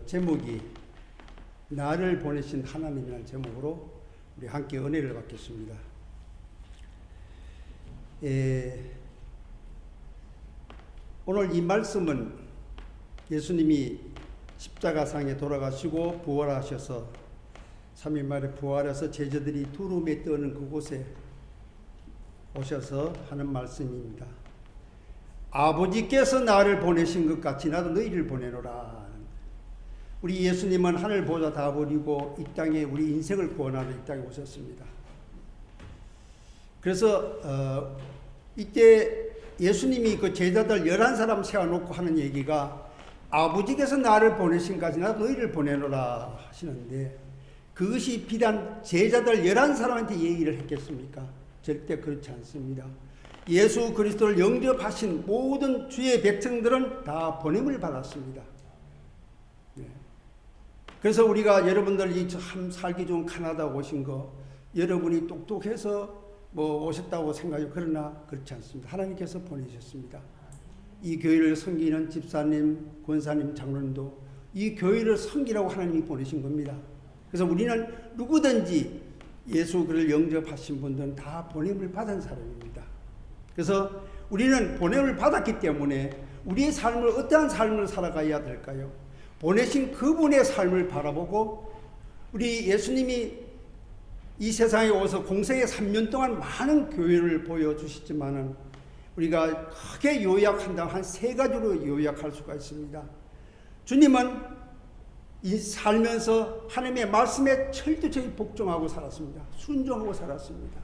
제목이 나를 보내신 하나님이라는 제목으로 우리 함께 은혜를 받겠습니다. 오늘 이 말씀은 예수님이 십자가상에 돌아가시고 부활하셔서 3일 만에 부활해서 제자들이 두루에 떠는 그곳에 오셔서 하는 말씀입니다. 아버지께서 나를 보내신 것 같이 나도 너희를 보내노라. 우리 예수님은 하늘 보좌 다 버리고 이 땅에 우리 인생을 구원하러 이 땅에 오셨습니다. 그래서 이때 예수님이 그 제자들 11사람 세워놓고 하는 얘기가 아버지께서 나를 보내신 것같이 나도 너희를 보내노라 하시는데, 그것이 비단 제자들 11사람한테 얘기를 했겠습니까? 절대 그렇지 않습니다. 예수 그리스도를 영접하신 모든 주의 백성들은 다 보냄을 받았습니다. 그래서 우리가 여러분들이 참 살기 좋은 카나다 오신 거, 여러분이 똑똑해서 오셨다고 생각해요. 그러나 그렇지 않습니다. 하나님께서 보내셨습니다. 이 교회를 섬기는 집사님, 권사님, 장로님도 이 교회를 섬기라고 하나님이 보내신 겁니다. 그래서 우리는 누구든지 예수 그를 영접하신 분들은 다 보냄을 받은 사람입니다. 그래서 우리는 보냄을 받았기 때문에 우리의 삶을 어떠한 삶을 살아가야 될까요? 보내신 그분의 삶을 바라보고, 우리 예수님이 이 세상에 오서 공생의 3년 동안 많은 교회를 보여주시지만은 우리가 크게 요약한다면 한 3가지로 요약할 수가 있습니다. 주님은 이 살면서 하나님의 말씀에 철저히 복종하고 살았습니다. 순종하고 살았습니다.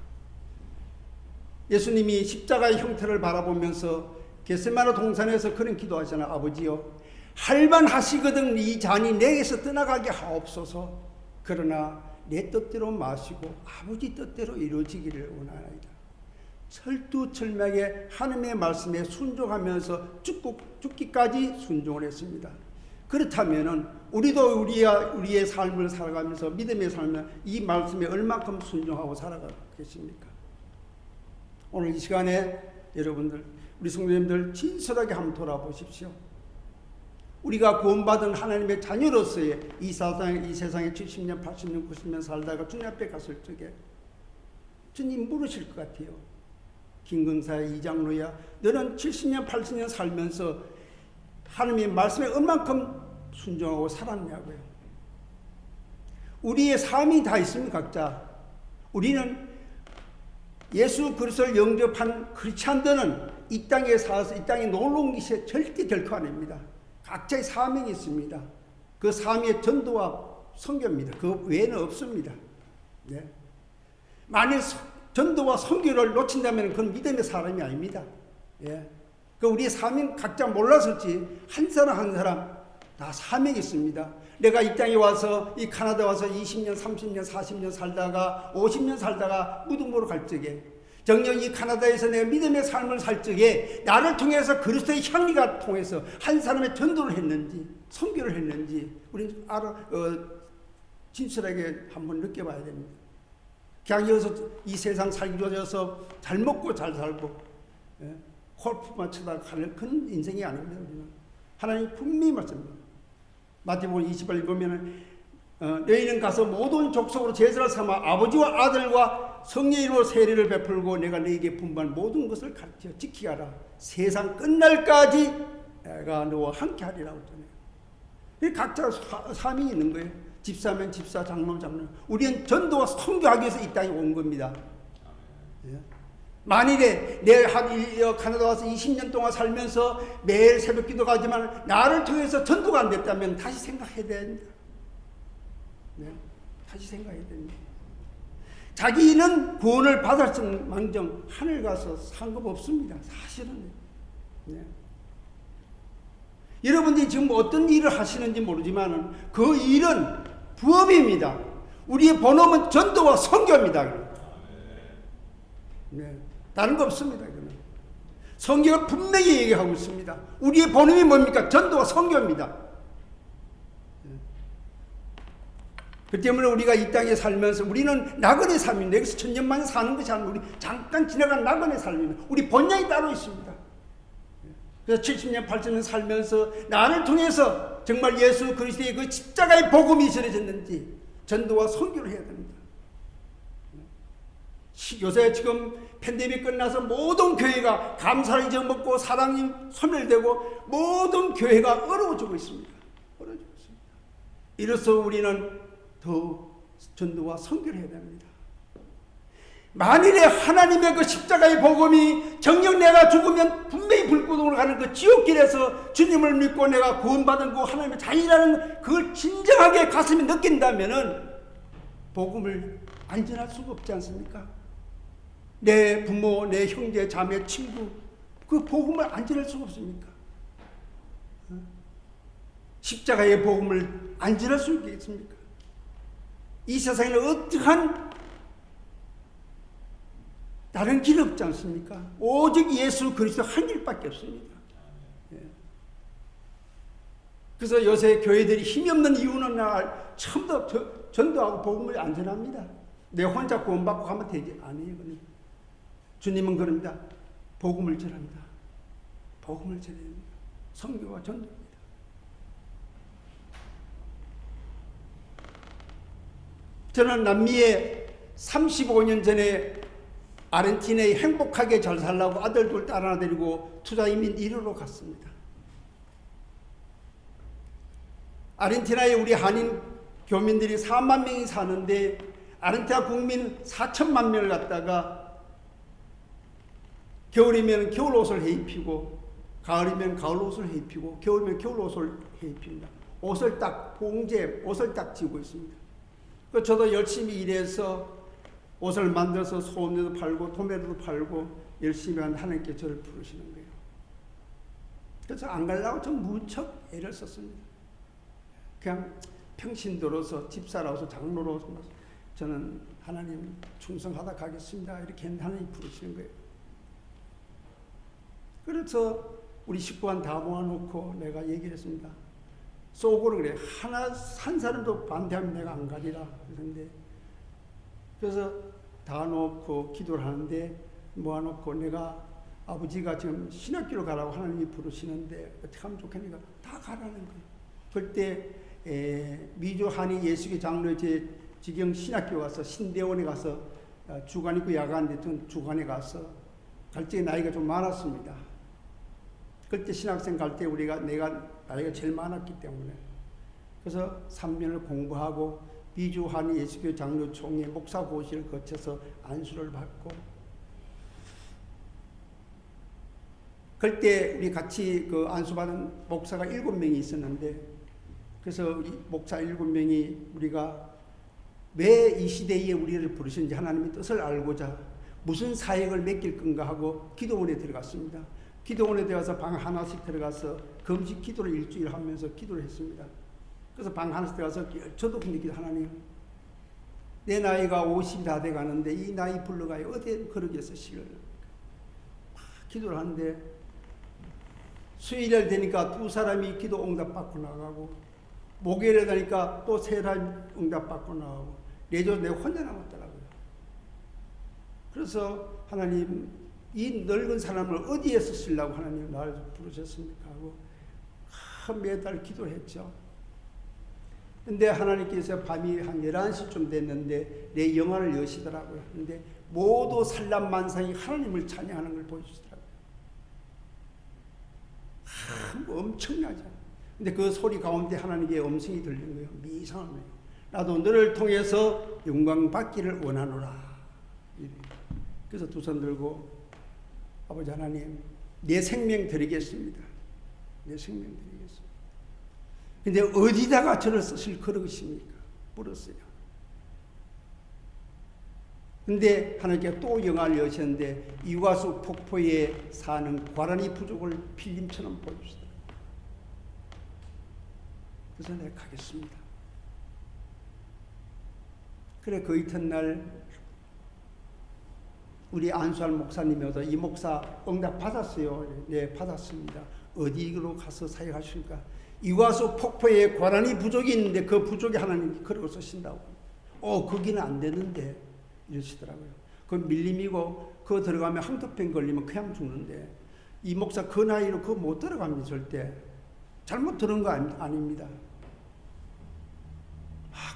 예수님이 십자가의 형태를 바라보면서 겟세마네 동산에서 그런 기도하잖아요. 아버지여, 할만하시거든 이 잔이 내게서 떠나가게 하옵소서. 그러나 내 뜻대로 마시고 아버지 뜻대로 이루어지기를 원하나이다. 철두철미하게 하나님의 말씀에 순종하면서 죽기까지 순종을 했습니다. 그렇다면 우리도 우리의 삶을 살아가면서 믿음의 삶을 이 말씀에 얼마큼 순종하고 살아가겠습니까? 오늘 이 시간에 여러분들, 우리 성도님들 진솔하게 한번 돌아보십시오. 우리가 구원받은 하나님의 자녀로서의 이 세상에 70년, 80년, 90년 살다가 주님 앞에 갔을 적에 주님 물으실 것 같아요. 김근사야, 이장로야, 너는 70년, 80년 살면서 하나님의 말씀에 얼만큼 순종하고 살았냐고요. 우리의 삶이 다 있습니다. 각자. 우리는 예수 그리스도를 영접한 크리스찬들은 이 땅에 살아서 이 땅에 놀러 온 것이 절대 결코 아닙니다. 각자의 사명이 있습니다. 그 사명의 전도와 선교입니다. 그 외에는 없습니다. 네. 만일 전도와 선교를 놓친다면 그건 믿음의 사람이 아닙니다. 예. 그 우리의 사명 각자 몰라서지 한 사람 한 사람 다 사명이 있습니다. 내가 이 땅에 와서 이 카나다 와서 20년, 30년, 40년 살다가 50년 살다가 무덤으로 갈 적에, 정녕 이 카나다에서 내가 믿음의 삶을 살 적에 나를 통해서 그리스도의 향기가 통해서 한 사람의 전도를 했는지 선교를 했는지 우리는 진실하게 한번 느껴봐야 됩니다. 그냥 여기서 이 세상 살기 좋아져서 잘 먹고 잘 살고 골프만 쳐다 가는 그런 인생이 아닙니다. 우리는 하나님 분명히 말씀합니다. 마태복음 20절 보면은 너희는 가서 모든 족속으로 제자를 삼아 아버지와 아들과 성령의 이름으로 세례를 베풀고 내가 너희에게 분부한 모든 것을 가르쳐 지키게 하라. 세상 끝날까지 내가 너와 함께 하리라고 하잖아요. 각자 사명이 있는 거예요. 집사면 집사, 장로면 장로. 우리는 전도와 선교하기 위해서 이 땅에 온 겁니다. 만일에 내가 카나다 와서 20년 동안 살면서 매일 새벽 기도 가지만 나를 통해서 전도가 안 됐다면 다시 생각해야 됩니다. 네, 다시 생각해야 됩니다. 자기는 구원을 받았을 망정 하늘 가서 상급 없습니다. 사실은. 네. 여러분들이 지금 어떤 일을 하시는지 모르지만 그 일은 부업입니다. 우리의 본업은 전도와 선교입니다. 네. 다른 거 없습니다. 성경은 분명히 얘기하고 있습니다. 우리의 본업이 뭡니까? 전도와 선교입니다. 그 때문에 우리가 이 땅에 살면서 우리는 나그네 삶입니다. 여기서 천년만에 사는 것이 아니라 우리 잠깐 지나간 나그네 삶입니다. 우리 본향이 따로 있습니다. 그래서 70년, 80년 살면서 나를 통해서 정말 예수 그리스도의 그 십자가의 복음이 전해졌는지 전도와 선교를 해야 됩니다. 요새 지금 팬데믹 끝나서 모든 교회가 감사를 잊어먹고 사랑이 소멸되고 모든 교회가 어려워지고 있습니다. 어려워지고 있습니다. 이로써 우리는 더 전도와 선교를 해야 됩니다. 만일에 하나님의 그 십자가의 복음이 정녕 내가 죽으면 분명히 불구덩으로 가는 그 지옥길에서 주님을 믿고 내가 구원받은 그 하나님의 자유라는 그걸 진정하게 가슴에 느낀다면은 복음을 안전할 수가 없지 않습니까? 내 부모, 내 형제, 자매, 친구 그 복음을 안전할 수가 없습니까? 십자가의 복음을 안전할 수 있겠습니까? 이 세상에는 어떠한 다른 길 없지 않습니까? 오직 예수 그리스도 한 길밖에 없습니다. 그래서 요새 교회들이 힘이 없는 이유는 처음부터 전도하고 복음을 안 전합니다. 내 혼자 구원받고 가면 되지 아니에요. 주님은 그럽니다. 복음을 전합니다. 복음을 전해야 됩니다. 선교와 전도입니다. 저는 남미에 35년 전에 아르헨티나에 행복하게 잘 살라고 아들 둘 딸 하나 데리고 투자이민 1호로 갔습니다. 아르헨티나에 우리 한인 교민들이 4만 명이 사는데 아르헨티나 국민 4천만 명을 갖다가 겨울이면 겨울 옷을 해입히고 가을이면 가을 옷을 해입히고 겨울이면 겨울 옷을 해입힙니다. 옷을 딱 봉제 옷을 딱 지고 있습니다. 그 저도 열심히 일해서 옷을 만들어서 소음료도 팔고 도매도 팔고 열심히 한 하나님께 저를 부르시는 거예요. 그래서 안 가려고 좀 무척 애를 썼습니다. 그냥 평신도로서 집사로서 장로로서 저는 하나님 충성하다 가겠습니다. 이렇게 하나님 부르시는 거예요. 그래서 우리 식구한 다 모아놓고 내가 얘기를 했습니다. 속으로 그래. 한 사람도 반대하면 내가 안 가리라. 그래서 다 놓고 기도를 하는데 모아놓고 내가 아버지가 지금 신학교로 가라고 하나님이 부르시는데 어떻게 하면 좋겠니까 다 가라는 거예요. 그때 미주 한인 예수교 장로의 제 지경 신학교 가서 신대원에 가서 주간 있고 야간 됐던 주간에 가서 갈 때 나이가 좀 많았습니다. 그때 신학생 갈 때 내가 나이가 제일 많았기 때문에 그래서 3년을 공부하고 미주 한인 예수교 장로총회 목사 고시를 거쳐서 안수를 받고 그때 우리 같이 그 안수받은 목사가 7명이 있었는데 그래서 이 목사 7명이 우리가 왜 이 시대에 우리를 부르시는지 하나님의 뜻을 알고자 무슨 사역을 맡길 건가 하고 기도원에 들어갔습니다. 기도원에 들어가서 방 하나씩 들어가서 금식 기도를 일주일 하면서 기도를 했습니다. 그래서 방 하나씩 들어가서 저도 근데 하나님 내 나이가 50이 다 돼가는데 이 나이 불러가요 어디에 그러겠어 시를 기도를 하는데 수요일 되니까 2사람이 기도 응답 받고 나가고 목요일에 되니까 또 3사람이 응답 받고 나가고 내조 내가 혼자 남았더라고요. 그래서 하나님 이 늙은 사람을 어디에 쓰시려고 하나님 나를 부르셨습니까 하고 매달 기도를 했죠. 근데 하나님께서 밤이 한 11시쯤 됐는데 내 영안을 여시더라고요. 근데 모두 산란만상이 하나님을 찬양하는 걸 보여주시더라고요. 엄청나죠. 근데 그 소리 가운데 하나님의 음성이 들린 거예요. 미상한 거예요. 나도 너를 통해서 영광 받기를 원하노라. 그래서 두 손 들고 아버지 하나님 내 생명 드리겠습니다. 내 생명 드리겠습니다. 근데 어디다가 저를 쓰실 그릇입니까? 물었어요. 근데 하나님께 또 영화를 여셨는데 이과수 폭포에 사는 과란이 부족을 필름처럼 보여주시더라고요. 그래서 내가 가겠습니다. 그래 그 이튿날 우리 안수할 목사님이 와서 이 목사 응답 받았어요. 네 받았습니다. 어디로 가서 사역하실까? 이과수 폭포에 고라니 부족이 있는데 그 부족이 하나님이 그러고 쓰신다고. 거기는 안 되는데 이러시더라고요. 그 밀림이고 그거 들어가면 항토병 걸리면 그냥 죽는데 이 목사 그 나이로 그거 못 들어갑니다. 절대. 잘못 들은 거 아닙니다.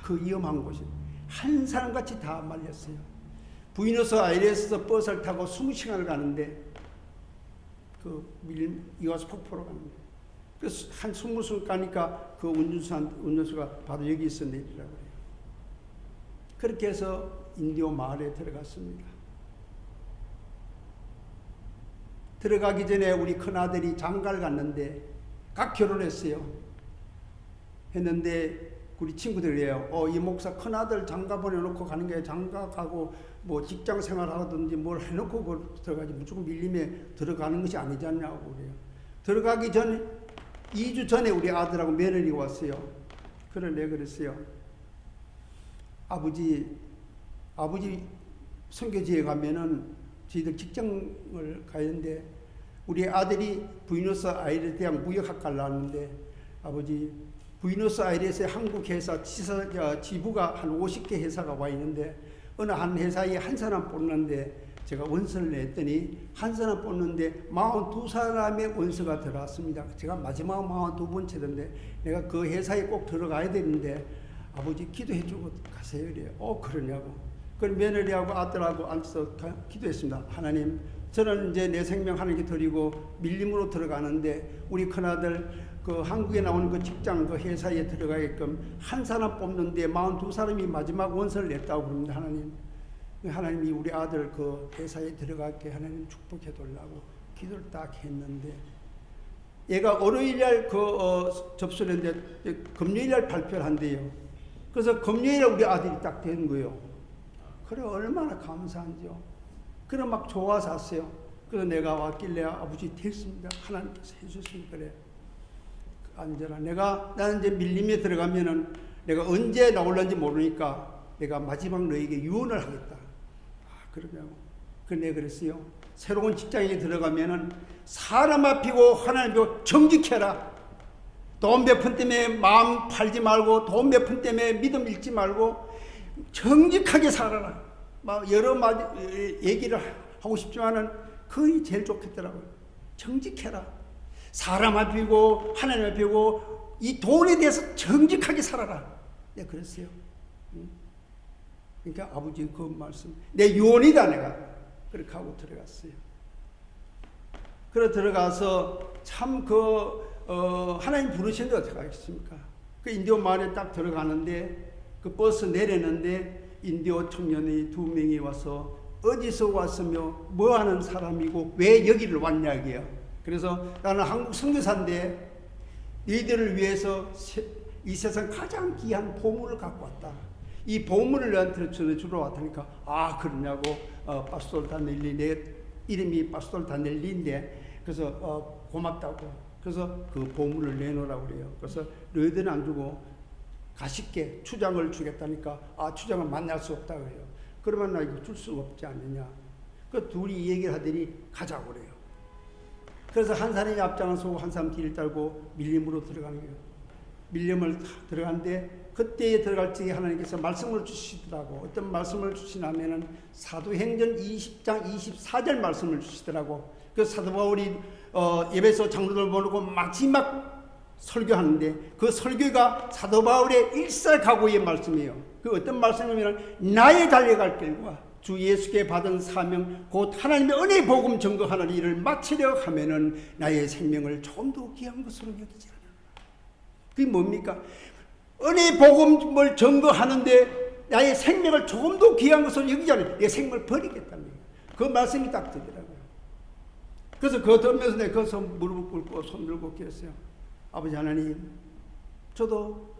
그 위험한 곳이 한 사람같이 다 말렸어요. 부이노스아이레스에서 버스를 타고 20시간을 가는데 이와서 폭포로 가는 거예요. 그래서 한 20시간 가니까 그 운전수가 바로 여기 있어 내리라고 해요. 그렇게 해서 인디오 마을에 들어갔습니다. 들어가기 전에 우리 큰아들이 장가를 갔는데 각 결혼했어요. 했는데 우리 친구들이에요. 이 목사 큰아들 장가 보내놓고 가는 게 장가 가고 뭐 직장 생활하든지 뭘 해놓고 들어가지 무조건 밀림에 들어가는 것이 아니지 않냐고 그래요. 들어가기 전에 2주 전에 우리 아들하고 며느리가 왔어요. 그런데 그랬어요. 아버지 선교지에 가면은 저희들 직장을 가는데 우리 아들이 부이노스아이레스 대학 무역학과를 나왔는데 아버지 부이노스아이레스의 한국 회사 지부가 한 50개 회사가 와 있는데 어느 한 회사에 한 사람 뽑는데 제가 원서를 냈더니 한 사람 뽑는데 42사람의 원서가 들어왔습니다. 제가 마지막 42번째인데 내가 그 회사에 꼭 들어가야 되는데 아버지 기도해주고 가세요. 그래요. 그러냐고. 그럼 며느리하고 아들하고 앉아서 기도했습니다. 하나님, 저는 이제 내 생명 하나님께 드리고 밀림으로 들어가는데 우리 큰아들 그 한국에 나오는 그 직장 그 회사에 들어가게끔 한 사람 뽑는데 42사람이 마지막 원서를 냈다고 그럽니다. 하나님이 우리 아들 그 회사에 들어가게 하나님 축복해 달라고 기도를 딱 했는데 얘가 월요일날 접수를 했는데 금요일날 발표를 한대요. 그래서 금요일에 우리 아들이 딱 된 거예요. 그래 얼마나 감사한지요. 그래 막 좋아서 왔어요. 그래서 내가 왔길래 아버지 됐습니다. 하나님께서 해주셨으니까 그래. 앉아라. 나는 이제 밀림에 들어가면은 내가 언제 나올는지 모르니까 내가 마지막 너에게 유언을 하겠다. 그러냐고. 내가 그랬어요. 새로운 직장에 들어가면은 사람 앞이고 하나님 앞이고 정직해라. 돈 몇 푼 때문에 마음 팔지 말고 돈 몇 푼 때문에 믿음 잃지 말고 정직하게 살아라. 막 여러 얘기를 하고 싶지만은 그게 제일 좋겠더라고요. 정직해라. 사람 앞이고 하나님 앞이고 이 돈에 대해서 정직하게 살아라. 내가 그랬어요. 그러니까 아버지 그 말씀 내 유언이다 내가 그렇게 하고 들어갔어요. 그래 들어가서 참 하나님 부르시는데 어떻게 하겠습니까? 그 인디오 마을에 딱 들어가는데 그 버스 내렸는데 인디오 청년이 2명이 와서 어디서 왔으며 뭐하는 사람이고 왜 여기를 왔냐고요. 그래서 나는 한국 선교사인데 너희들을 위해서 이 세상 가장 귀한 보물을 갖고 왔다. 이 보물을 너한테 주러 왔다니까 그러냐고. 파스톨 다넬리 내 이름이 파스톨 다넬리인데 그래서 고맙다고. 그래서 그 보물을 내놓으라고 그래요. 그래서 너희들은 안 주고 가십게 추장을 주겠다니까 추장을 만날 수 없다고 해요. 그러면 나 이거 줄 수 없지 않느냐. 그 둘이 얘기를 하더니 가자고 그래요. 그래서 한 사람이 앞장을 서고 한 사람 뒤를 따르고 밀림으로 들어가는 거예요. 밀림을 들어가는데 그때에 들어갈 적에 하나님께서 말씀을 주시더라고. 어떤 말씀을 주시냐면은 사도행전 20장 24절 말씀을 주시더라고. 그 사도 바울이 에베소 장로들 모르고 마지막 설교하는데 그 설교가 사도 바울의 일사각오의 말씀이에요. 그 어떤 말씀이냐면 나의 달려갈 길과 주 예수께 받은 사명 곧 하나님의 은혜의 복음 증거하는 일을 마치려 하면은 나의 생명을 조금 더 귀한 것으로 여기지 않으라. 그게 뭡니까? 은혜의 복음을 증거하는데 나의 생명을 조금 더 귀한 것으로 여기지 않으라. 내 생명을 버리겠다는 거예요. 그 말씀이 딱 들더라고요. 그래서 그거 들으면서 내가 거기서 무릎을 꿇고 손 들고 기도했어요. 아버지 하나님, 저도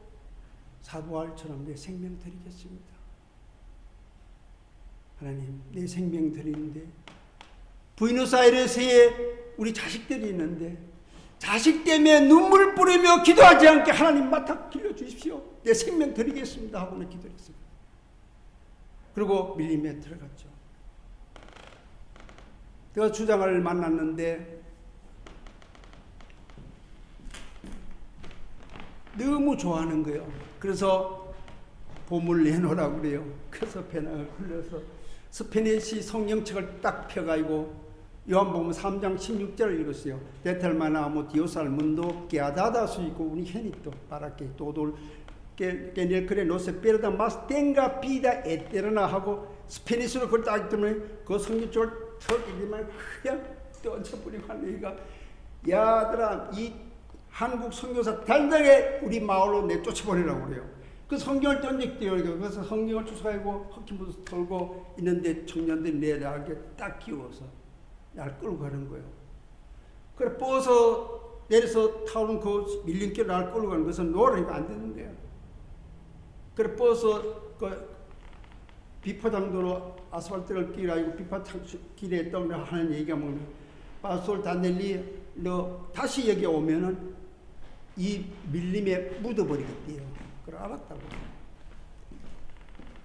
사도바울처럼 내 생명 드리겠습니다. 하나님, 내 생명 드리는데 부이노스아이레스에 우리 자식들이 있는데 자식 때문에 눈물 뿌리며 기도하지 않게 하나님 맡아 길러주십시오. 내 생명 드리겠습니다 하고는 기도했습니다. 그리고 밀림에 들어갔죠. 제가 주장을 만났는데 너무 좋아하는 거예요. 그래서 보물 내놓으라고 그래요. 그래서 배낭을 흘려서 스페니시 성경책을 딱 펴가지고 요한복음 3장 16절을 읽었어요. 베텔마나무 디오살 문도 게아다다수 있고 우니 헤니또 바라케 또돌 게넬크레 노세 페르다 마스 땡가 비다 에테르나 하고 스페니스로 그걸 따기 때문에 그 성경 쪽을 털기만 그냥 던져버리고 하는 얘기가 야들아 이 한국 선교사 단장에 우리 마을로 내쫓아버리라고 그래요. 그 성경을 던졌대요. 그래서 성경을 주워가지고 헛기부터 털고 있는데 청년들이 내려가게 딱 끼워서 날 끌고 가는 거예요. 그래 버서 내려서 타오는 그 밀림길을 날 끌고 가는 것은 노라니까 안 되는 거예요. 그래 버서 그 비포장도로 아스팔트를 끼라고 비포길에 떠오르 하는 얘기가 뭐냐면 파솔 다넬리 너 다시 여기 오면은 이 밀림에 묻어버리겠대요. 그걸 알았다고.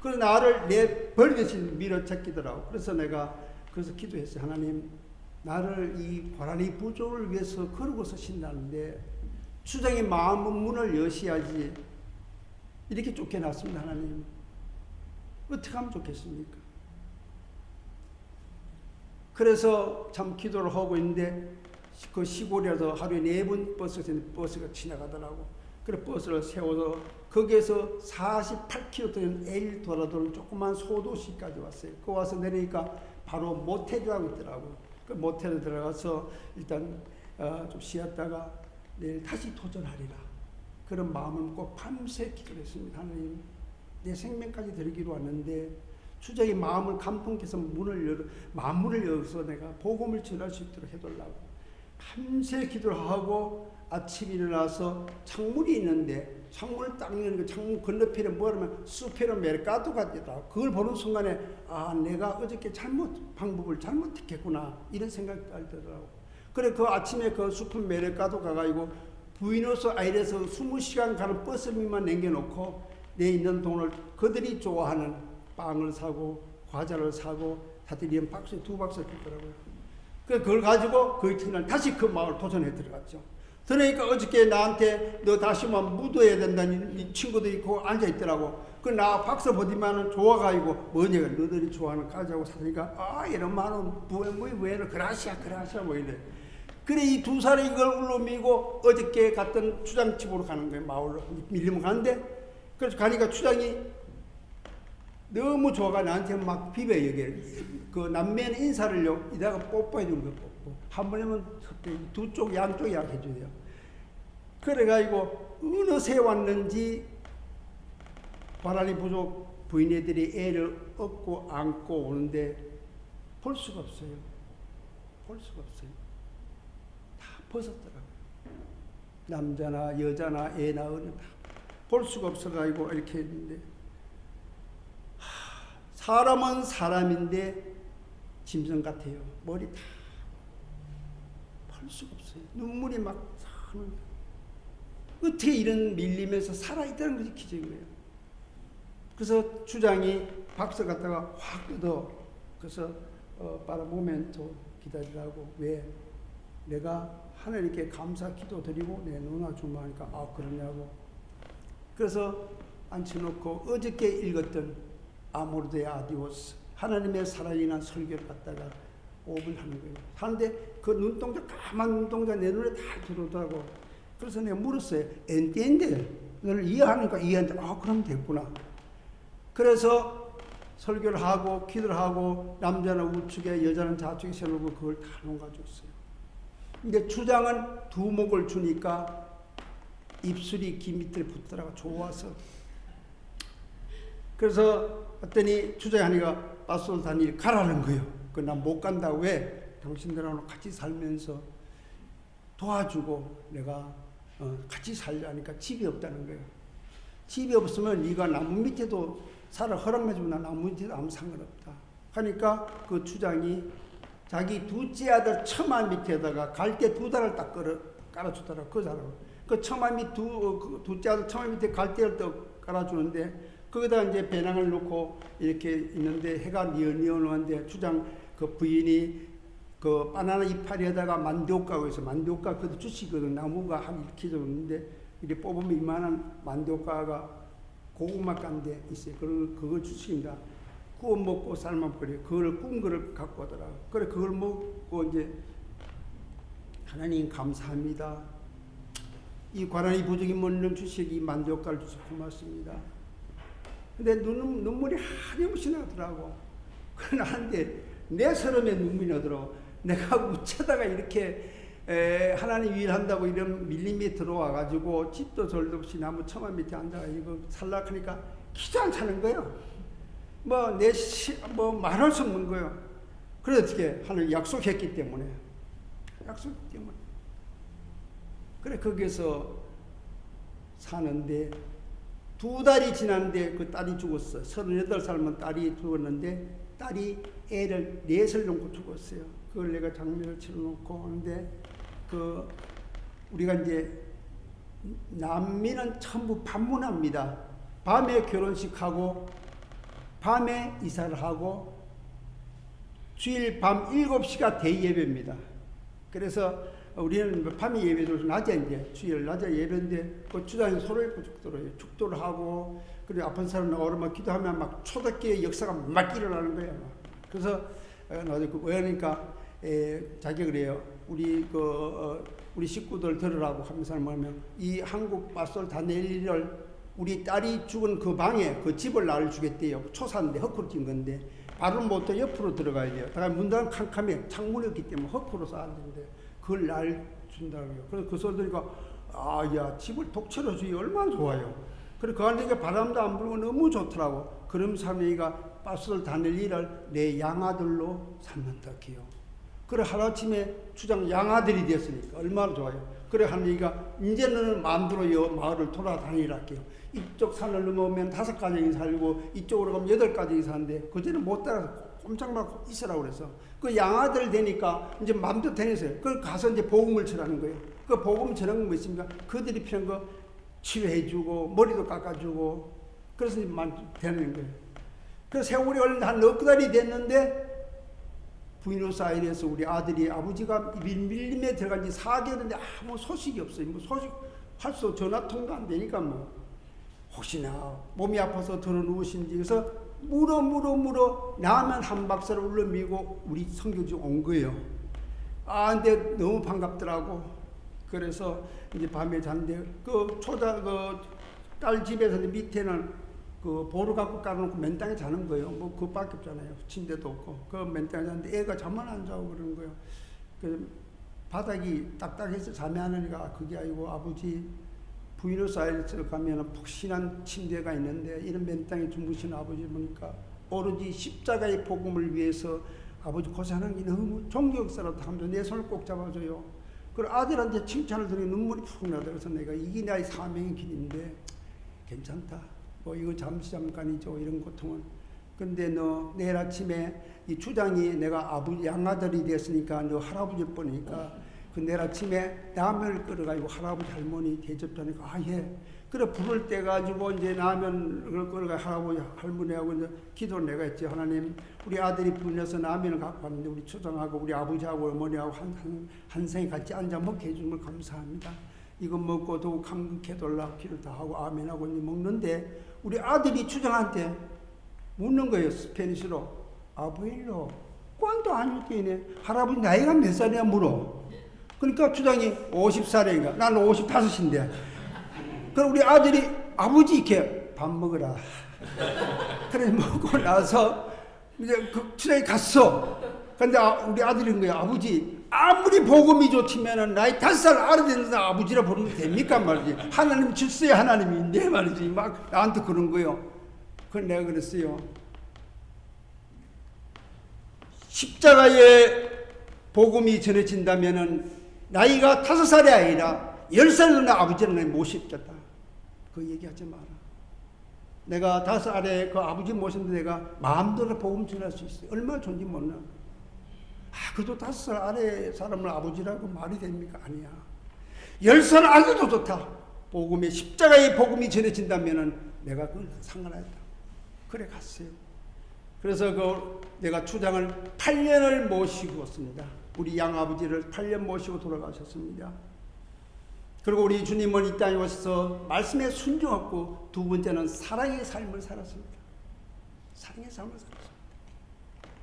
그래서 나를 내 버리듯이 밀어채기더라고. 그래서 내가 그래서 기도했어요. 하나님 나를 이 고라니 부족을 위해서 걸고 서신다는데 추장의 마음은 문을 여셔야지 이렇게 쫓겨났습니다. 하나님 어떻게 하면 좋겠습니까? 그래서 참 기도를 하고 있는데 그 시골에서 하루에 4번 버스가 지나가더라고. 그래 버스를 세워서 거기에서 48km 되는 에일 도라도는 조그만 소도시까지 왔어요. 그 와서 내리니까 바로 모텔이라고 있더라고. 그 모텔에 들어가서 일단 좀 쉬었다가 내일 다시 도전하리라. 그런 마음을 꼭 밤새 기도를 했습니다. 하나님 내 생명까지 드리기로 왔는데 주장의 마음을 감동해서 마음문을 열어서 내가 복음을 전할 수 있도록 해달라고 밤새 기도를 하고 아침에 일어나서 창문이 있는데 창문을 딱 여는 그 창문 건너편에 뭐라면 수페로 메르카도가 있다. 그걸 보는 순간에 아 내가 어저께 방법을 잘못했겠구나 이런 생각이 들더라고. 그래 그 아침에 그 수페 메르카도 가가지고 부이노스 아이레스 20시간 가는 버스비만 남겨놓고 내 있는 돈을 그들이 좋아하는 빵을 사고 과자를 사고 다들 2박스 2박스 줬더라고요. 그걸 가지고 그 이튿날 다시 그 마을 도전에 들어갔죠. 그러니까 어저께 나한테 너 다시만 묻어야 된다는 이 친구들이 그 앉아있더라고. 그 나 박스 보디만은 좋아가지고 뭐냐 너들이 좋아하는 과자고 사니까 아 이런 많은 왜 그라시아 뭐 이래. 그래 이 두 사람이 이걸 울러미고 어저께 갔던 추장집으로 가는 거예요. 마을로 밀리면 가는데 그래서 가니까 추장이 너무 좋아가 나한테 막 비벼 여기 그 남매는 인사를요 이다가 뽀뽀해 준 거 뽀뽀 한 번이면 두 쪽 양쪽 약 해줘요. 그래가지고 어느새 왔는지 바라리 부족 부인애들이 애를 업고 안고 오는데 볼 수가 없어요. 볼 수가 없어요. 다 벗었더라고요. 남자나 여자나 애나 어른 다 볼 수가 없어가지고 이렇게 했는데 사람은 사람인데 짐승 같아요. 머리 다 볼 수가 없어요. 눈물이 막 사는 어떻게 이런 밀림에서 살아있다는 것이 기적이에요. 그래서 주장이 박스 갖다가 확 뜯어 그래서 파라모멘토 기다리라고 왜 내가 하나님께 감사 기도 드리고 내 누나 주마 하니까 아 그러냐고 그래서 앉혀놓고 어저께 읽었던 아모르데 아디오스 하나님의 사랑이란 설교를 갖다가 5분 하는 거예요. 하는데 그 눈동자 까만 눈동자 내 눈에 다 들어오더라고. 그래서 내가 물었어요. 엔티엔데 너를 이해하니까 이해한다. 아 그럼 됐구나. 그래서 설교를 하고 기도를 하고 남자는 우측에 여자는 좌측에 세우고 그걸 다 놓아줬어요. 근데 추장은 두목을 주니까 입술이 귀 밑에 붙더라고 좋아서. 그래서 했더니 추장이 하니까 빠솔 다니 가라는 거예요. 그 난 못 간다. 왜? 당신들하고 같이 살면서 도와주고 내가 같이 살자니까 집이 없다는 거예요. 집이 없으면 네가 나무 밑에도 살아 허락해주면 나 나무 밑에도 아무 상관없다. 하니까 그 추장이 자기 둘째 아들 처마 밑에다가 갈대 2달을 딱 깔아주더라고. 그 사람. 그 처마 밑 둘째 아들 처마 밑에 갈대를 또 깔아주는데 거기다 이제 배낭을 놓고 이렇게 있는데 해가 뉘어뉘어는데 추장 그 부인이 그 바나나 이파리에다가 만두옥가고 있어. 만두옥가 그것도 주시거든. 나무가 한 이렇게 줬는데 이렇게 뽑으면 이만한 만두옥가가 고구마 깐데 있어요. 그걸 주십니다. 구워 먹고 삶아 먹고 그걸 꾼 거를 갖고 오더라. 그래 그걸 먹고 이제 하나님 감사합니다. 이 관한이 부족이 먹는 주식이 만족감을 주셔서 고맙습니다. 근데 눈물이 한없이 나더라고. 그러나 한데 내 서름에 눈물이 나더라고. 내가 우체다가 이렇게 하나님 일한다고 이런 밀림이 들어와가지고 집도 절도 없이 나무 처마 밑에 앉아가지고 살락하니까 기도 안 차는 거예요. 뭐 말할 수 없는 거예요. 그래 어떻게 하나님 약속했기 때문에. 그래 거기서 사는데 2달이 지났는데 그 딸이 죽었어. 38살이면 딸이 죽었는데 딸이 애를 4살 놓고 죽었어요. 그걸 내가 장례를 치러놓고 하는데 우리가 이제 남미는 전부 반문합니다. 밤에 결혼식하고 밤에 이사를 하고 주일 밤 7시가 대예배입니다. 그래서 우리는 밤에 예배도 낮에 이제 주일 낮에 예배인데 그 주장에 소를 죽도록 축도를 하고 그리고 아픈 사람 나오면 기도하면 막 초대교회 역사가 막 일어나는 거예요. 그래서 나도 그러니까 자기가 그래요. 우리 식구들 들으라고 하면서 뭐냐면 이 한국 밭을 다 낼 일을 우리 딸이 죽은 그 방에 그 집을 나를 주겠대요. 초사인데 헛구로 찐 건데 발은 못해 옆으로 들어가야 돼요. 다가 문단은 캄캄해 창문이 없기 때문에 헛구로 쌓았는데 그걸 날 준다고요. 그래서 그 소리 들으니까 야 집을 독채로 주기 얼마나 좋아요. 그래 그 안에 바람도 안 불고 너무 좋더라고. 그러면서 하면이가 밭을 다 낼 일을 내 양아들로 삼는다 해요. 그래 하루아침에 주장 양아들이 됐으니까 얼마나 좋아요. 그래 하는 얘기가 이제는 마음대로 요 마을을 돌아다니라 할게요. 이쪽 산을 넘어오면 5가정이 살고 이쪽으로 가면 8가정이 사는데 그제는 못 따라서 꼼짝만 있으라고 그래서 그 양아들 되니까 이제 마음대로 다녔어요. 그걸 가서 이제 복음을 전하는 거예요. 그 복음 전하는 건 뭐 있습니까? 그들이 필요한 거 치료해주고 머리도 깎아주고 그래서 이제 되는 거예요. 그래서 세월이 한 9달이 됐는데 부이노스아이레스 우리 아들이 아버지가 밀림에 들어간 지 4개월인데 아무 소식이 없어요. 뭐 소식 할 수 전화 통도 안 되니까 뭐 혹시나 몸이 아파서 들어 누우신지 그래서 물어 나면 한 박사를 울러미고 우리 선교지 온 거예요. 근데 너무 반갑더라고. 그래서 이제 밤에 잤는데 딸 집에서 밑에는 보루 갖고 깔아놓고 맨땅에 자는 거예요. 뭐 그밖에 없잖아요. 침대도 없고 그 맨땅에 자는데 애가 잠만 안 자고 그러는 거예요. 그 바닥이 딱딱해서 잠이 안 오니까 그게 아니고 아버지 부이노스아이레스를 가면 푹신한 침대가 있는데 이런 맨땅에 주무시는 아버지 보니까 오로지 십자가의 복음을 위해서 아버지 고생하는 게 너무 존경스럽다 하면서 내 손을 꼭 잡아줘요. 그리고 아들한테 칭찬을 들으니 눈물이 푹 나다. 그래서 내가 이게 나의 사명의 길인데 괜찮다. 이건 잠깐이죠. 이런 고통은. 근데 너 내일 아침에 이 주장이 내가 양아들이 됐으니까 너 할아버지를 보니까 그 내일 아침에 라면을 끓여가지고 할아버지 할머니 대접하니까 예. 그래 부를 때 가지고 이제 라면을 끓여가 할아버지 할머니하고 이제 기도를 내가 했지. 하나님 우리 아들이 불려서 라면을 갖고 왔는데 우리 주장하고 우리 아버지하고 어머니하고 한 생에 같이 앉아 먹게 해주는 걸 감사합니다. 이거 먹고 더 감격해달라 기를 다 하고 아멘하고 이제 먹는데 우리 아들이 주장한테 묻는 거예요. 스페니쉬로. 아부엘로 꽝도 아니었겠네. 할아버지 나이가 몇 살이냐 물어. 그러니까 주장이 50살인가 나는 55인데 그럼 우리 아들이 아버지 이렇게 밥 먹으라. 그래 먹고 나서 이제 그 주장이 갔어. 근데 우리 아들인 거야. 아버지 아무리 복음이 좋지면은 나이 5살 알아듣는 아버지라 부르면 됩니까 말이지. 하나님 질서의 하나님인데 말이지. 막 나한테 그런 거요. 그걸 내가 그랬어요. 십자가의 복음이 전해진다면은 나이가 5살이 아니라 10살 되는 아버지는 내가 못 씹겠다. 그 얘기하지 마라. 내가 5살에 그 아버지 모셨는데 내가 마음대로 복음 전할 수 있어요. 얼마나 좋은지 몰라. 그래도 5살 아래 사람을 아버지라고 말이 됩니까? 아니야. 10살 아래도 좋다. 복음의 십자가의 복음이 전해진다면은 내가 그건 상관없다. 그래 갔어요. 그래서 내가 추장을 8년을 모시고 왔습니다. 우리 양아버지를 8년 모시고 돌아가셨습니다. 그리고 우리 주님은 이 땅에 오셔서 말씀에 순종하고 두 번째는 사랑의 삶을 살았습니다. 사랑의 삶을 살았습니다.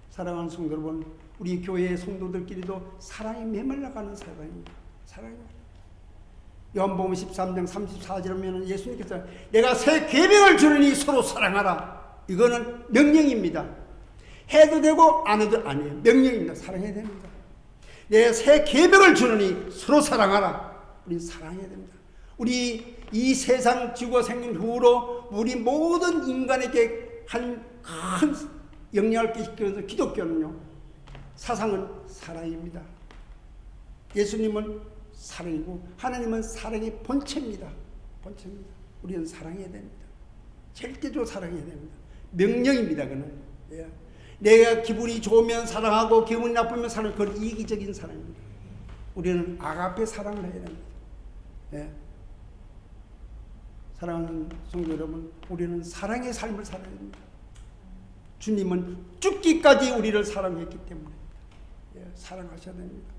사랑하는 성도 여러분, 우리 교회의 성도들끼리도 사랑이 메말라가는 사랑입니다. 사랑입니다. 요한복음 13장 34절에 보면 예수님께서 내가 새 계명을 주느니 서로 사랑하라. 이거는 명령입니다. 해도 되고 안 해도 아니에요. 명령입니다. 사랑해야 됩니다. 내가 새 계명을 주느니 서로 사랑하라. 우리 사랑해야 됩니다. 우리 이 세상 지구가 생긴 후로 우리 모든 인간에게 한 큰 영향을 끼치면서 기독교는요, 사상은 사랑입니다. 예수님은 사랑이고 하나님은 사랑의 본체입니다. 본체입니다. 우리는 사랑해야 됩니다. 절대적으로 사랑해야 됩니다. 명령입니다. 그는 내가 기분이 좋으면 사랑하고 기분이 나쁘면 사랑하고, 그건 이기적인 사랑입니다. 우리는 아가페 사랑을 해야 됩니다. 예. 사랑하는 성도 여러분, 우리는 사랑의 삶을 살아야 됩니다. 주님은 죽기까지 우리를 사랑했기 때문에 예, 사랑하셔야 됩니다.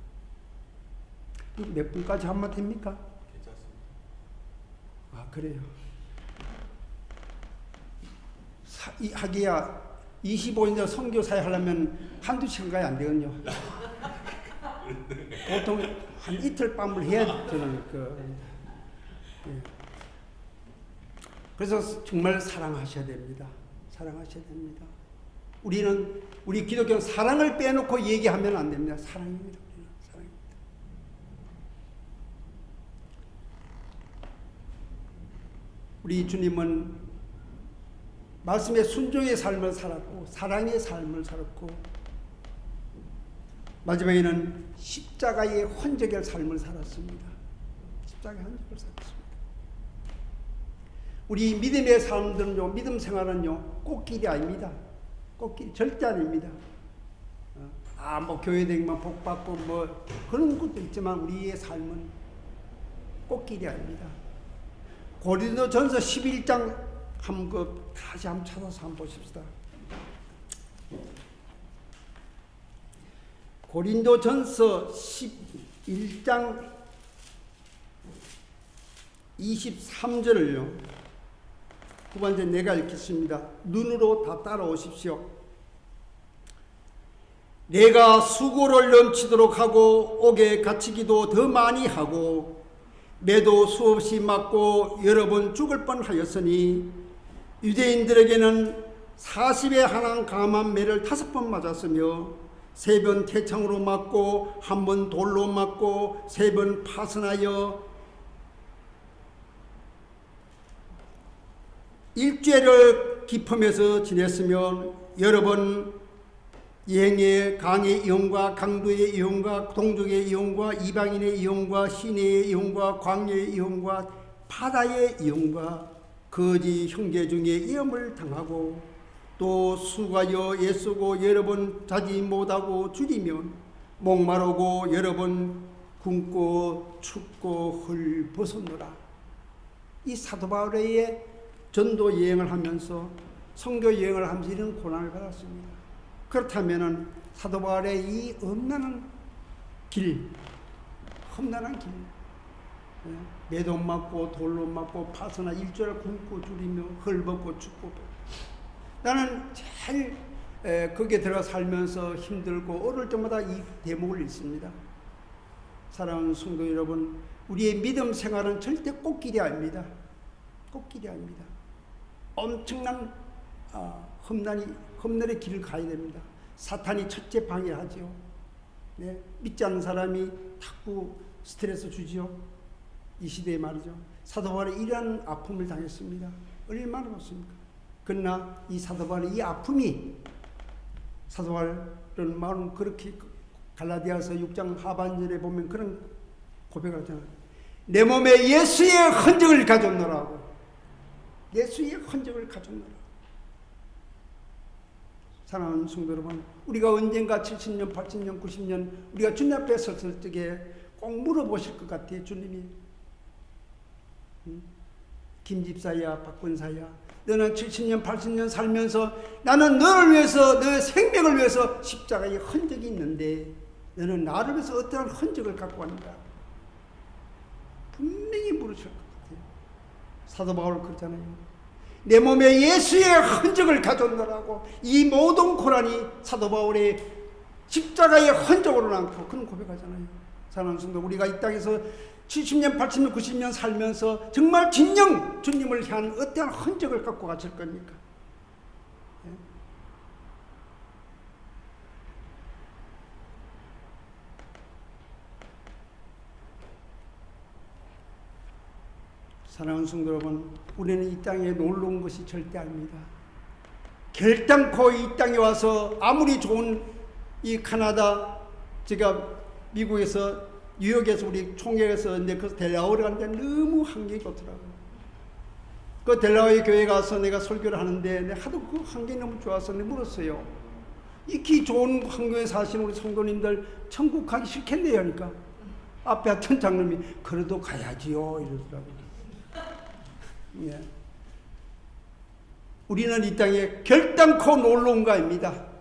몇 분까지 하면 됩니까? 괜찮습니다. 아, 그래요. 하기야 25년 선교사회 하려면 한두 시간까지 안 되거든요. 보통 한 이틀 밤을 해야 저는 예. 그래서 정말 사랑하셔야 됩니다. 사랑하셔야 됩니다. 우리 기독교는 사랑을 빼놓고 얘기하면 안 됩니다. 사랑입니다. 사랑입니다. 우리 주님은 말씀의 순종의 삶을 살았고 사랑의 삶을 살았고 마지막에는 십자가의 헌적의 삶을 살았습니다. 십자가의 헌적을 살았습니다. 우리 믿음의 사람들은요, 믿음 생활은요, 꽃길이 아닙니다. 꽃길이 절대 아닙니다. 뭐 교회 다니면 복 받고 뭐 그런 것도 있지만 우리의 삶은 꽃길이 아닙니다. 고린도전서 11장 다시 한번 찾아서 한번 보십시다. 고린도전서 11장 23절을요. 후반전 내가 읽겠습니다. 눈으로 다 따라오십시오. 내가 수고를 넘치도록 하고 옥에 갇히기도 더 많이 하고 매도 수없이 맞고 여러 번 죽을 뻔하였으니 유대인들에게는 40에 하나 감한 매를 5번 맞았으며 3번 태창으로 맞고 1번 돌로 맞고 3번 파선하여 일죄를 기품해서 지냈으면 여러 번 여행의 강의 이용과 강도의 이용과 동족의 이용과 이방인의 이용과 시내의 이용과 광야의 이용과 바다의 이용과 거지 형제 중에 위험을 당하고 또 수고하여 애쓰고 여러 번 자지 못하고 줄이면 목마르고 여러 번 굶고 춥고 헐벗었노라. 이 사도 바울의 전도 여행을 하면서 선교 여행을 하면서 이런 고난을 받았습니다. 그렇다면은 사도 바울의 이 험난한 길, 매도 맞고 돌로 맞고 파서나 일주일 굶고 줄이며 헐벗고 춥고, 나는 제일 거기에 들어가 살면서 힘들고 어릴 때마다 이 대목을 읽습니다. 사랑하는 성도 여러분, 우리의 믿음 생활은 절대 꽃길이 아닙니다. 꽃길이 아닙니다. 엄청난 험난의 길을 가야 됩니다. 사탄이 첫째 방해하지요. 네, 믿지 않는 사람이 자꾸 스트레스 주지요. 이 시대에 말이죠. 사도 바울이 이러한 아픔을 당했습니다. 얼마나 그렇습니까? 그러나 이 사도 바울의 이 아픔이, 사도 바울은 마음 그렇게 갈라디아서 6장 하반절에 보면 그런 고백을 하잖아요. 내 몸에 예수의 흔적을 가졌노라고. 예수의 흔적을 가졌노라. 사랑하는 성도 여러분, 우리가 언젠가 70년, 80년, 90년 우리가 주님 앞에 섰을 적에 꼭 물어보실 것 같아요. 주님이 김집사야, 박권사야, 너는 70년, 80년 살면서 나는 너를 위해서, 너의 생명을 위해서 십자가의 흔적이 있는데 너는 나를 위해서 어떠한 흔적을 갖고 왔는가? 분명히 물으실 것 같아요. 사도 바울 그렇잖아요. 내 몸에 예수의 흔적을 가져오느라고 이 모든 고난이 사도 바울의 십자가의 흔적으로 남고 그런 고백하잖아요. 사랑하는 성도, 우리가 이 땅에서 70년, 80년, 90년 살면서 정말 진정 주님을 향한 어떠한 흔적을 갖고 가실 겁니까? 사랑하는 성도 여러분, 우리는 이 땅에 놀러 온 것이 절대 아닙니다. 결단코 이 땅에 와서 아무리 좋은 이 카나다, 제가 미국에서 뉴욕에서 우리 총회에서 이제 그 델라웨어를 갔는데 너무 환경이 좋더라고요. 그 델라웨어 교회 가서 내가 설교를 하는데 내가 하도 그 환경이 너무 좋아서 내가 물었어요. 이렇게 좋은 환경에 사시는 우리 성도님들 천국 가기 싫겠네요. 그러니까 앞에 하던 장로님이 그래도 가야지요 이러더라고요. 예. 우리는 이 땅에 결단코 놀러 온 거입니다.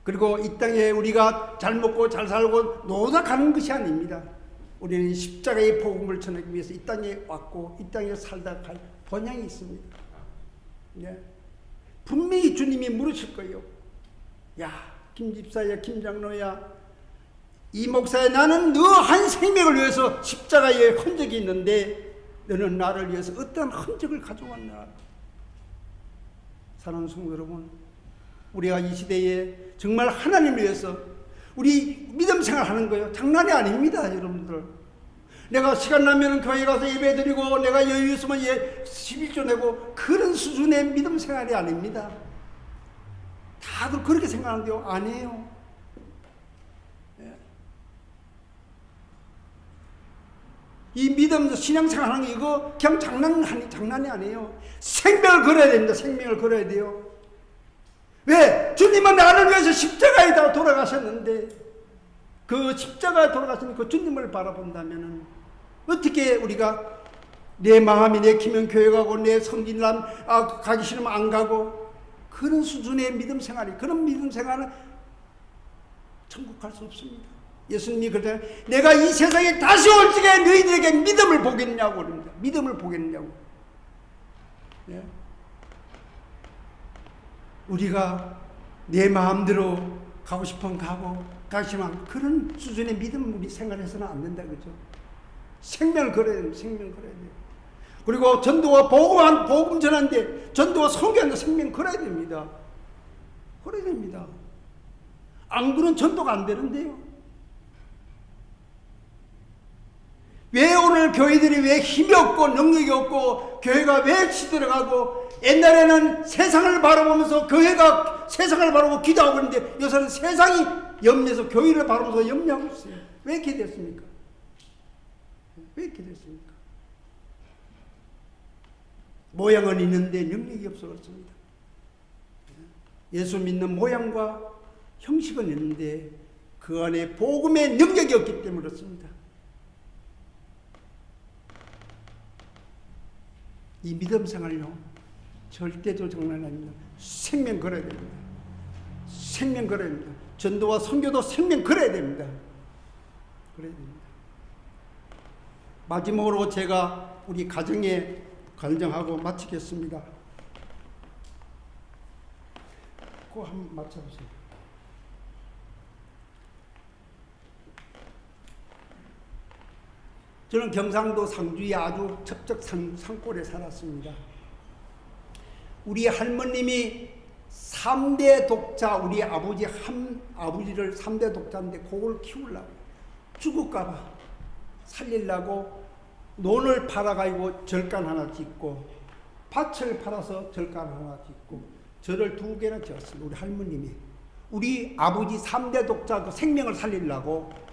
그리고 이 땅에 우리가 잘 먹고 잘 살고 놀다 가는 것이 아닙니다. 우리는 십자가의 복음을 전하기 위해서 이 땅에 왔고 이 땅에 살다 갈 본향이 있습니다. 예. 분명히 주님이 물으실 거예요. 야, 김 집사야, 김 장로야, 이 목사야, 나는 너 한 생명을 위해서 십자가의 흔적이 있는데 너는 나를 위해서 어떤 흔적을 가져왔나? 사랑하는 성도 여러분, 우리가 이 시대에 정말 하나님을 위해서 우리 믿음 생활하는 거예요. 장난이 아닙니다, 여러분들. 내가 시간 나면 교회 가서 예배 드리고 내가 여유 있으면 11조 내고 그런 수준의 믿음 생활이 아닙니다. 다들 그렇게 생각하는데요. 아니에요. 이 믿음, 신앙생활 하는 게 이거 그냥 장난이 아니에요. 생명을 걸어야 됩니다. 생명을 걸어야 돼요. 왜? 주님은 나를 위해서 십자가에 돌아가셨는데 그 십자가에 돌아가신 그 주님을 바라본다면 어떻게 우리가 내 마음이 내키면 교회 가고 내 성진남 가기 싫으면 안 가고 그런 수준의 믿음 생활이, 그런 믿음 생활은 천국 갈 수 없습니다. 예수님이 그러잖아요. 내가 이 세상에 다시 올 적에 너희들에게 믿음을 보겠냐고 그럽니다. 믿음을 보겠냐고. 예? 우리가 내 마음대로 가고 싶으면 가고 가시면 그런 수준의 믿음 우리 생활해서는 안 된다, 그죠? 생명을 걸어야 됩니다. 생명을 걸어야 돼요. 그리고 전도와 복음 전하는데 전도와 선교하는데 생명 걸어야 됩니다. 걸어야 됩니다. 안 그러면 전도가 안 되는데요. 왜 오늘 교회들이 왜 힘이 없고 능력이 없고 교회가 왜 치들어가고, 옛날에는 세상을 바라보면서 교회가 세상을 바라보고 기도하고 있는데 요새는 세상이 염려해서 교회를 바라보면서 염려하고 있어요. 왜 이렇게 됐습니까? 왜 이렇게 됐습니까? 모양은 있는데 능력이 없어 그렇습니다. 예수 믿는 모양과 형식은 있는데 그 안에 복음의 능력이 없기 때문에 그렇습니다. 이 믿음 생활요, 절대로 장난 아닙니다. 생명 걸어야 됩니다. 생명 걸어야 됩니다. 전도와 선교도 생명 걸어야 됩니다. 그래야 됩니다. 마지막으로 제가 우리 가정에 간증하고 마치겠습니다. 그거 한번 맞춰보세요. 저는 경상도 상주의 아주 첩적 산골에 살았습니다. 우리 할머님이 3대 독자, 우리 아버지를 3대 독자인데 그걸 키우려고, 죽을까봐 살리려고 논을 팔아가지고 절간 하나 짓고 밭을 팔아서 절간 하나 짓고 저를 2개나 지었습니다. 우리 할머님이. 우리 아버지 3대 독자 그 생명을 살리려고.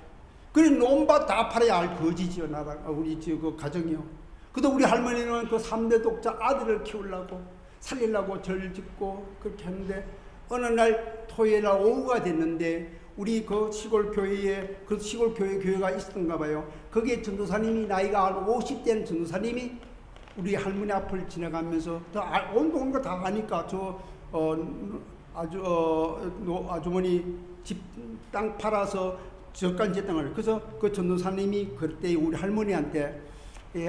그래 논밭 다 팔아야 할 거지지요, 나라 우리 그 가정이요. 그래도 우리 할머니는 그 3대 독자 아들을 키우려고 살리려고 절 짓고 그렇게 했는데 어느 날 토요일 날 오후가 됐는데 우리 그 시골 교회에 그 시골 교회가 있었던가 봐요. 거기에 전도사님이 나이가 한 50대는 전도사님이 우리 할머니 앞을 지나가면서 온 동네 다 아니까 아주머니 집 땅 팔아서 저간 짓땅을. 그래서 그 전도사님이 그때 우리 할머니한테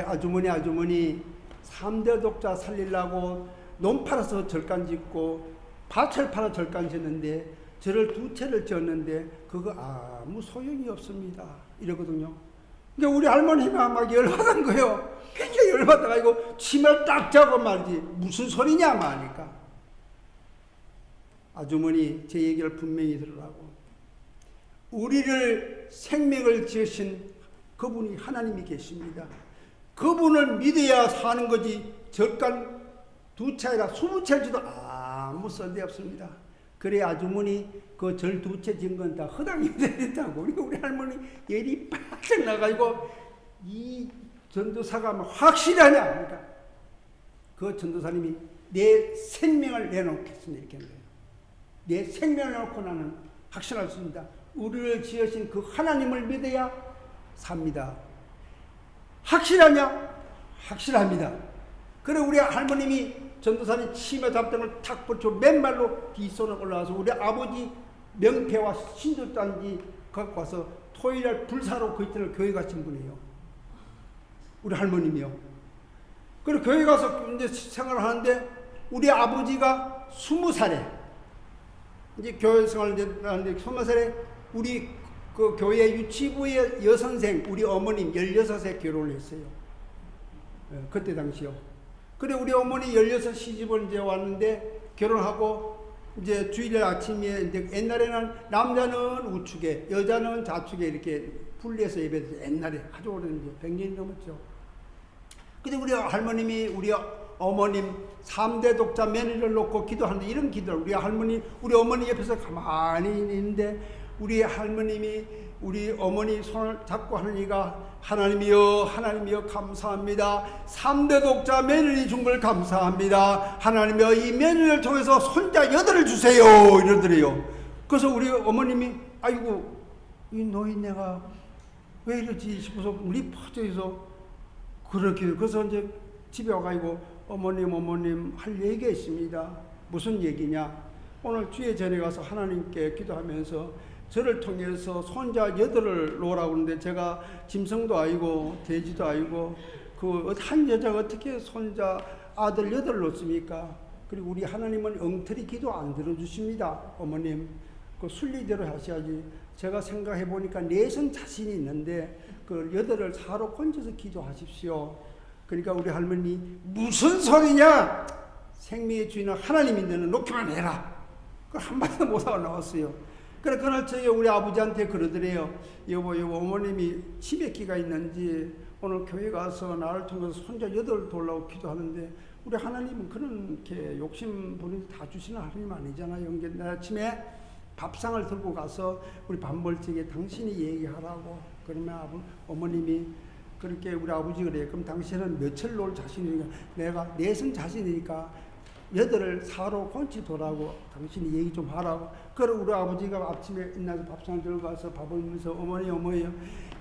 아주머니 3대 독자 살리려고 논 팔아서 절간 짓고 밭을 팔아 절간 짓는데 저를 2채를 지었는데 그거 아무 소용이 없습니다. 이러거든요. 그러니까 우리 할머니가 막 열받은 거예요. 굉장히 열받아가지고 침을 딱 자고 말이지 무슨 소리냐 말니까 아주머니 제 얘기를 분명히 들으라고. 우리를 생명을 지으신 그분이 하나님이 계십니다. 그분을 믿어야 사는 거지 절간 2채라 20채를 줘도 아무 쓸데 없습니다. 그래 아주머니 그 절 2채 지은 건 다 허당이 되겠다고. 우리 할머니 열이 바짝 나가지고 이 전도사가 뭐 확실하냐 그러니까 그 전도사님이 내 생명을 내놓겠습니다 이렇게 하는 거예요. 내 생명을 내놓고 나는 확신할 수 있습니다. 우리를 지으신 그 하나님을 믿어야 삽니다. 확실하냐? 확실합니다. 그래 우리 할머님이 전도사님 치마 잡등을 탁 붙여 맨발로 뒷손을 올라와서 우리 아버지 명패와 신조단지 갖고 와서 토요일날 불사로 그 이틀을 교회 가신 분이에요. 우리 할머님이요. 그리고 교회 가서 이제 생활을 하는데 우리 아버지가 20살에 이제 교회 생활을 이제 하는데 20살에 우리 그 교회 유치부의 여선생 우리 어머님 16에 결혼을 했어요. 그때 당시요. 그래 우리 어머니 16 시집을 이제 왔는데 결혼하고 이제 주일 아침에 이제 옛날에는 남자는 우측에 여자는 좌측에 이렇게 분리해서 예배드렸어요. 옛날에 아주 오래된 이제 100년이 넘었죠. 근데 우리 할머님이 우리 어머님 3대 독자 며느리를 놓고 기도하는데 이런 기도를 우리 할머니 우리 어머니 옆에서 가만히 있는데 우리 할머님이 우리 어머니 손을 잡고 하느니가 하나님이여 하나님이여 감사합니다. 3대 독자 며느리 준 걸 감사합니다. 하나님이여 이 며느리를 통해서 손자 8을 주세요 이러더래요. 그래서 우리 어머님이 아이고 이 노인네가 왜 이러지 싶어서 우리 퍼져서 그렇게 그래서 이제 집에 와가지고 어머님 할 얘기가 있습니다. 무슨 얘기냐? 오늘 주에 전에 가서 하나님께 기도하면서 저를 통해서 손자 8을 놓으라고 하는데 제가 짐승도 아니고 돼지도 아니고 그 한 여자가 어떻게 손자 아들 8을 놓습니까? 그리고 우리 하나님은 엉터리 기도 안 들어주십니다. 어머님 그 순리대로 하셔야지. 제가 생각해 보니까 내선 자신이 있는데 그 8을 사로 건져서 기도하십시오. 그러니까 우리 할머니 무슨 소리냐? 생명의 주인은 하나님인데 놓기만 해라. 그걸 한마디도 못하고 나왔어요. 그래 그날 저희 우리 아버지한테 그러더래요. 여보 어머님이 치매기가 있는지 오늘 교회 가서 나를 통해서 손자 8 돌라고 기도하는데 우리 하나님은 그렇게 욕심 부리는 다 주시는 하나님 아니잖아요. 내 아침에 밥상을 들고 가서 우리 밥 먹을 적에 당신이 얘기하라고. 그러면 어머님이 그렇게 우리 아버지 그래. 그럼 당신은 며칠 놓을 자신이니까 내가 내성 자신이니까 8을 사로 건치도라고 당신이 얘기 좀 하라고. 그래 우리 아버지가 아침에 일어나서 밥상을 들고 가서 밥을 먹으면서 어머니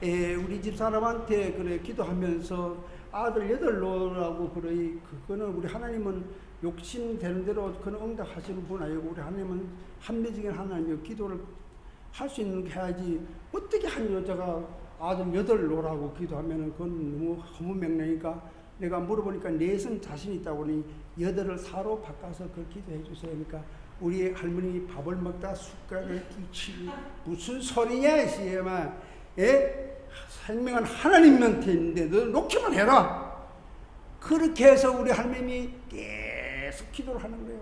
우리 집 사람한테 그래 기도하면서 아들 8 놓으라고 그래. 그거는 우리 하나님은 욕심되는 대로 그는 응답하시는 분 아니고 우리 하나님은 합리적인 하나님이요. 기도를 할 수 있는 게 해야지. 어떻게 한 여자가 아들 8 놓으라고 기도하면은 그건 너무 허무맹랑이니까 내가 물어보니까 내성 자신 있다고 하니 8을 사로 바꿔서 그 기도해 주세요. 그러니까 우리 할머니 밥을 먹다 숟가락을 끼치 무슨 소리냐 이시에만 생명은 하나님한테 있는데 너 놓기만 해라. 그렇게 해서 우리 할머니 계속 기도를 하는 거예요.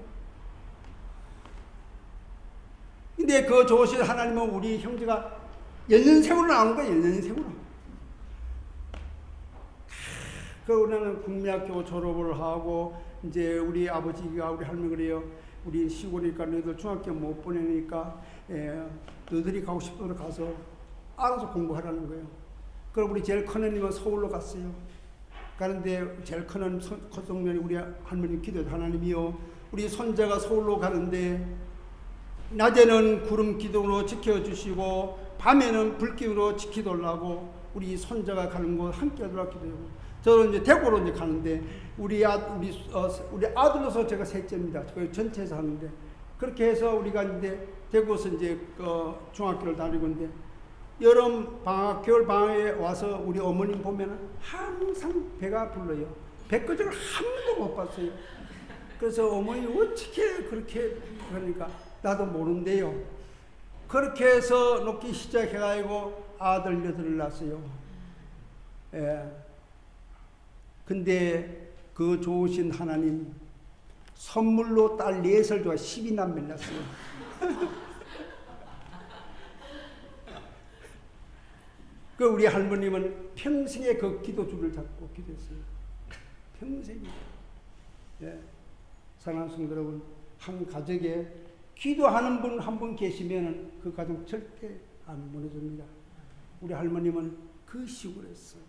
근데 그 좋으신 하나님은 우리 형제가 연년생으로 나온 거예요. 연년생으로. 그러고는 국민학교 졸업을 하고 이제 우리 아버지가 우리 할머니 그래요. 우리 시골이니까 너희들 중학교 못 보내니까 너희들이 가고 싶은 데로 가서 알아서 공부하라는 거예요. 그럼 우리 제일 큰 언니는 서울로 갔어요. 가는데 제일 큰 커동면이 우리 할머니 기도해요. 하나님이요 우리 손자가 서울로 가는데 낮에는 구름 기둥으로 지켜주시고 밤에는 불기둥으로 지키달라고 우리 손자가 가는 곳 함께 하도록 기도해요. 저는 이제 대구로 이제 가는데 우리 아들로서 제가 셋째입니다. 그 전체에서 하는데 그렇게 해서 우리가 이제 대구에서 이제 중학교를 다니고 있는데 여름 방학, 겨울 방학에 와서 우리 어머님 보면은 항상 배가 불러요. 배 끄적을 한 번도 못 봤어요. 그래서 어머니 어떻게 그렇게 그러니까 나도 모른대요. 그렇게 해서 놓기 시작해가지고 아들 8을 낳았어요. 예. 근데 그 좋으신 하나님 선물로 딸 4을 좋아 12남매를 낳았어요. 그 우리 할머님은 평생에 그 기도줄을 잡고 기도했어요. 평생이요. 예. 사랑하는 성도 여러분, 한 가족에 기도하는 분 한 분 계시면은 그 가정 절대 안 무너집니다. 우리 할머님은 그 식으로 했어요.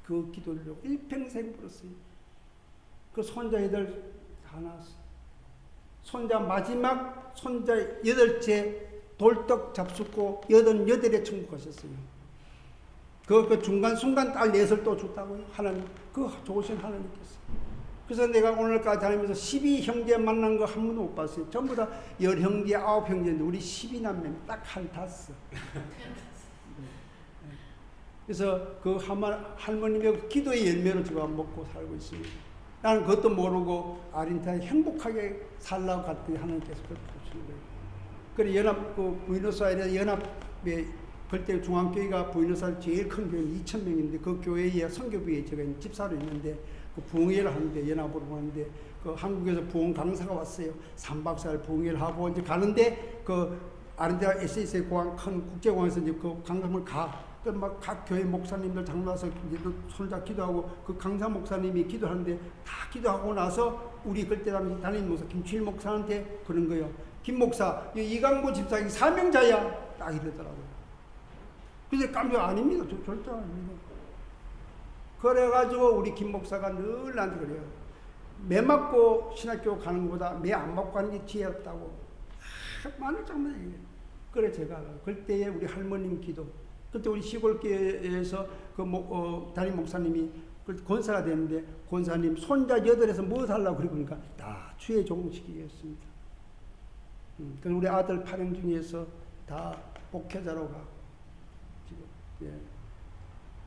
그 기도를 일평생 불었어요. 그 손자 8 다 낳았어요. 손자 마지막 손자 8째 돌떡 잡숫고 88에 천국 가셨어요. 그 중간 순간 딸 4을 또 줬다고요. 하나님, 그 좋으신 하나님께서. 그래서 내가 오늘까지 다니면서 12형제 만난 거 한 번도 못 봤어요. 전부 다 10형제, 9형제인데 우리 12남매 딱 한 5. 그래서 그 할머님의 기도의 열매로 제가 먹고 살고 있습니다. 나는 그것도 모르고 아르헨티나에 행복하게 살라고 갔더니 하나님께서 그렇게 주시는 거예요. 그래 부에노스아이레스 연합에 그때 중앙교회가 부에노스아이레스 제일 큰 교회는 2,000명인데 그 교회에 선교부에 제가 집사로 있는데 그 부흥회를 하는데 연합으로 가는데 그 한국에서 부흥 강사가 왔어요. 3박 4일 부흥회를 하고 이제 가는데 그 아르헨티나 SSA 공항 큰 국제공항에서 이제 그 강사를 가. 막 각 교회 목사님들 장로와서 이제 손자 기도하고 그 강사 목사님이 기도하는데 다 기도하고 나서 우리 그때 당시 담임 목사 김추일 목사한테 그런 거예요. 김 목사, 이강구 집사님 사명자야. 딱 이러더라고요. 그래서 깜짝 아닙니다. 절대 아닙니다. 그래가지고 우리 김 목사가 늘 나한테 그래요. 매 맞고 신학교 가는 것보다 매 안 맞고 가는 게 지혜롭다고. 많은 장면이에요. 그래 제가 그때에 우리 할머님 기도. 그때 우리 시골교회에서 담임 목사님이 권사가 되는데 권사님 손자 8에서 뭐 살라고 그러니까 다 주의 종식이었습니다. 그래서 우리 아들 8명 중에서 다 목회자로 가. 지금 예.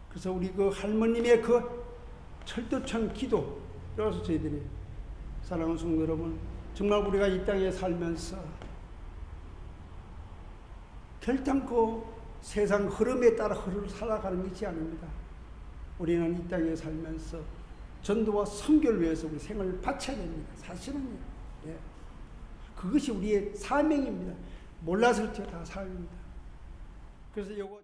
그래서 우리 그 할머님의 그 철도천 기도. 그래서 저희들이 사랑하는 성도 여러분, 정말 우리가 이 땅에 살면서 결단코 세상 흐름에 따라 살아가는 것이 아닙니다. 우리는 이 땅에 살면서 전도와 선교를 위해서 우리 생을 바쳐야 됩니다. 사실은요. 예. 그것이 우리의 사명입니다. 몰라서 다 사명입니다. 그래서 요거